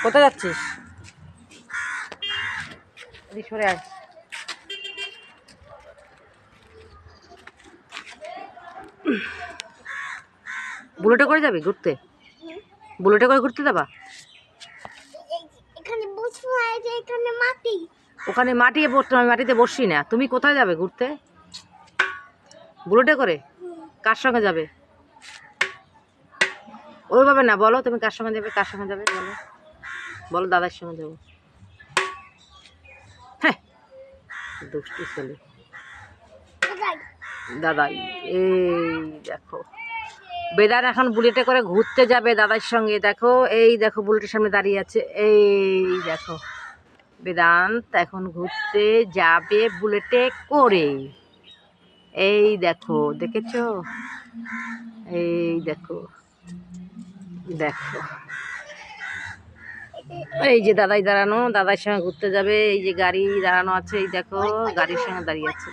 কোথায় যাচ্ছিস? সরে আয়। বুলেটে করে যাবি ঘুরতে? বুলেটে করে ঘুরতে যাবা? ওখানে মাটি বসতে, আমি মাটিতে বসি না। তুমি কোথায় যাবে ঘুরতে? বুলেটে করে? কার সঙ্গে যাবে? ওইভাবে না, বলো তুমি কার সঙ্গে যাবে, কার সঙ্গে যাবে বলো। বলো দাদার সঙ্গে যাবো। হ্যাঁ, দুষ্টু ছেলে। দাদাই, এই দেখো বেদান এখন বুলেটে করে ঘুরতে যাবে দাদার সঙ্গে। দেখো, এই দেখো বুলেটের সামনে দাঁড়িয়ে আছে। এই দেখো বেদান্ত এখন ঘুরতে যাবে বুলেটে করে। এই দেখো, দেখেছো? এই দেখো, দেখো এই যে দাদাই দাঁড়ানো, দাদার সঙ্গে ঘুরতে যাবে। এই যে গাড়ি দাঁড়ানো আছে, এই দেখো গাড়ির সঙ্গে দাঁড়িয়ে আছে।